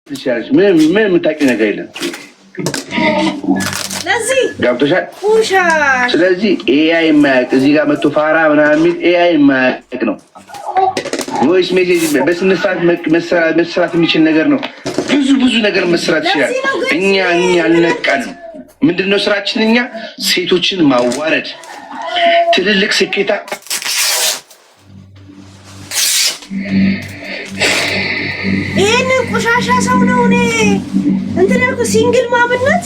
ትችላለች። ምን የምታውቂው ነገር የለም። ለዚህ ገብቶሻል። ውሻ ስለዚህ ኤአይ የማያውቅ እዚህ ጋር መጥቶ ፋራ ምናምን የሚል ኤአይ የማያውቅ ነው። ቮይስ ሜሴጅ በስነ ስርዓት መስራት የሚችል ነገር ነው። ብዙ ነገር መስራት ይችላል። እኛ አልነቃንም። ምንድነው ስራችን? እኛ ሴቶችን ማዋረድ ትልልቅ ስኬታ ይሄንን ቆሻሻ ሰው ነው እኔ እንትን ያልኩት። ሲንግል ማምነት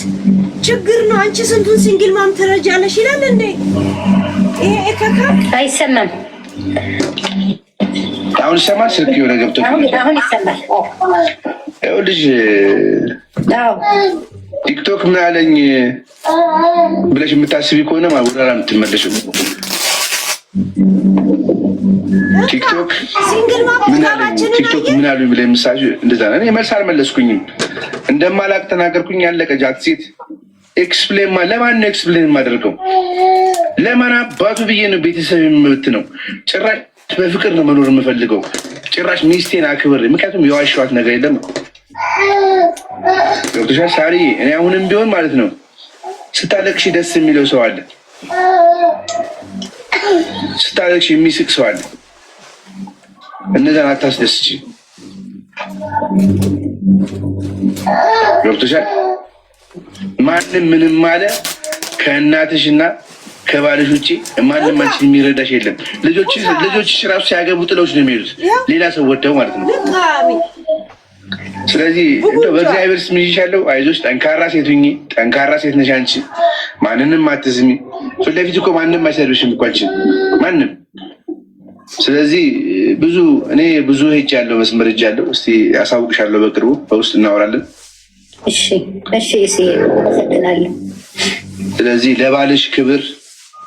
ችግር ነው። አንቺ ስንቱን ሲንግል ማም ትረጃለሽ ይላል እንዴ? ይሄ እከካ አይሰማም። አሁን ይሰማል። ስልክ የሆነ ገብቶ አሁን ይሰማል። ልጅ ቲክቶክ ምን አለኝ ብለሽ የምታስቢ ከሆነ ማውራራ የምትመለሽው ቲክቶክ ምን አሉ ብለህ ምሳሌ እንደዛ ነው። እኔ መልስ አልመለስኩኝም። እንደማላቅ ተናገርኩኝ። ያለቀ ጃት ሴት ኤክስፕሌን ለማን ነው ኤክስፕሌን የማደርገው? ለማን አባቱ ብዬ ነው ቤተሰብ የምብት ነው? ጭራሽ በፍቅር ነው መኖር የምፈልገው። ጭራሽ ሚስቴን አክብር። ምክንያቱም የዋሸኋት ነገር የለም። ዶክተር ሳሪ እኔ አሁንም ቢሆን ማለት ነው ስታለቅሽ ደስ የሚለው ሰው አለ፣ ስታለቅሽ የሚስቅ ሰው አለ። እነዛን አታስደስች። ገብቶሻል? ማንም ምንም ማለ ከእናትሽና ከባልሽ ውጭ ማንም አንቺን የሚረዳሽ የለም። ልጆችሽ ራሱ ሲያገቡ ጥለውሽ ነው የሚሄዱት፣ ሌላ ሰው ወደው ማለት ነው። ስለዚህ እንደው በእግዚአብሔር ስም ይዤሻለሁ። አይዞሽ፣ ጠንካራ ሴት ሁኚ። ጠንካራ ሴት ነሽ አንቺ። ማንንም አትስሚ። ፊት ለፊት እኮ ማንም አይሰድብሽም እኮ አንቺን ማንም። ስለዚህ እኔ ብዙ ሄጃለሁ፣ መስመር ሄጃለሁ። እስቲ አሳውቅሻለሁ፣ በቅርቡ በውስጥ እናወራለን። እሺ፣ አመሰግናለሁ። ስለዚህ ለባልሽ ክብር፣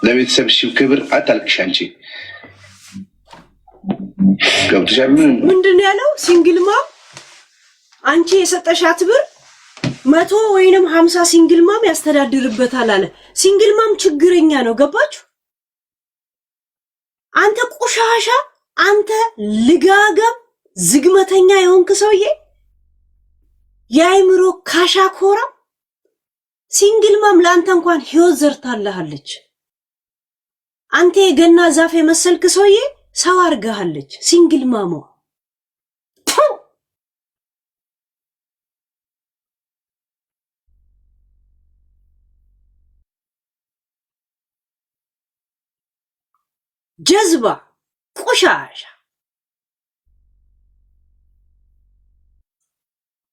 ለቤተሰብሽ ክብር አታልቅሽ አንቺ። ገብቶሻል? ምንድን ነው ያለው? ሲንግል ማም አንቺ የሰጠሻት ብር 100 ወይንም 50 ሲንግል ማም ያስተዳድርበታል አለ። ሲንግል ማም ችግረኛ ነው። ገባችሁ? አንተ ቆሻሻ፣ አንተ ልጋጋም ዝግመተኛ የሆንክ ሰውዬ፣ የአይምሮ ካሻኮራ። ሲንግል ማም ለአንተ እንኳን ህይወት ዘርታለሃለች። አንተ የገና ዛፍ የመሰልክ ሰውዬ ሰው አርጋሃለች ሲንግል ማሟ። ጀዝባ፣ ቆሻሻ፣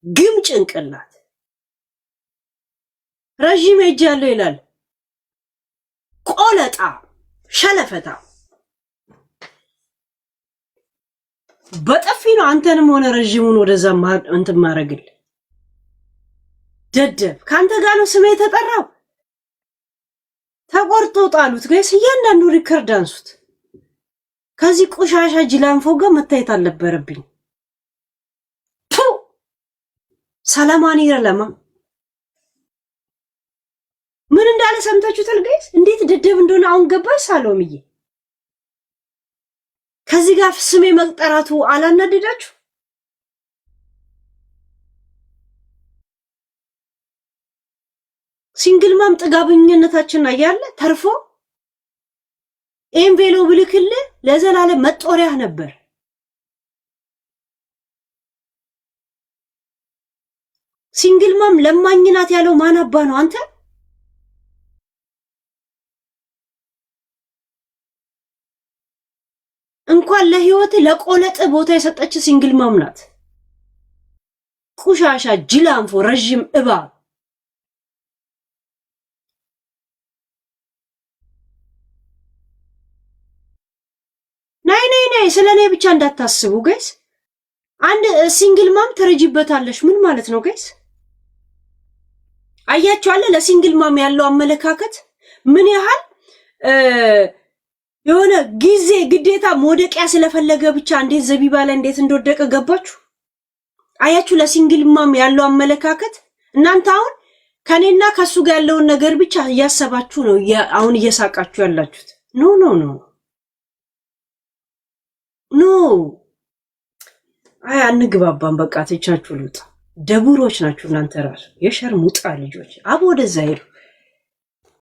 ግም ጭንቅላት፣ ረዥም ሄጃለሁ ይላል። ቆለጣ፣ ሸለፈታ በጠፊ ነው አንተንም ሆነ ረዥሙን ወደዛ እንትን ማረግል። ደደብ፣ ካንተ ጋር ነው ስሜ የተጠራው። ተቆርጦ ጣሉት ጋይስ። እያንዳንዱ ሪከርድ አንሱት። ከዚህ ቆሻሻ ጅላንፎ ጋር መታየት አልነበረብኝ። ሰላማኒ ረለማ ምን እንዳለ ሰምታችሁታል ጋይስ? እንዴት ደደብ እንደሆነ አሁን ገባሽ ሳሎምዬ? ከዚህ ጋር ስሜ መቅጠራቱ አላናደዳችሁ? ሲንግል ማም ጥጋበኝነታችን አያለ ተርፎ ኤምቬሎ ብልክል ለዘላለም መጦሪያ ነበር። ሲንግል ማም ለማኝናት ያለው ማን አባ ነው? አንተ እንኳን ለህይወት ለቆለጥ ቦታ የሰጠች ሲንግል ማም ናት። ቁሻሻ፣ ጅላንፎ፣ ረጅም እባብ። ናይ ስለኔ ብቻ እንዳታስቡ ጋይስ። አንድ ሲንግል ማም ትረጂበታለሽ። ምን ማለት ነው ጋይስ? አያችኋለ? ለሲንግል ማም ያለው አመለካከት ምን ያህል የሆነ ጊዜ ግዴታ መውደቂያ ስለፈለገ ብቻ እንዴት ዘቢባ ላይ እንዴት እንደወደቀ ገባችሁ? አያችሁ? ለሲንግል ማም ያለው አመለካከት። እናንተ አሁን ከኔና ከሱ ጋር ያለውን ነገር ብቻ እያሰባችሁ ነው አሁን እየሳቃችሁ ያላችሁት። ኖ አይ አንግባባን። በቃ ተቻችሁ ልውጣ። ደቡሮች ናችሁ እናንተ ራሱ የሸርሙጣ ልጆች። አብ ወደዛ ሄዱ።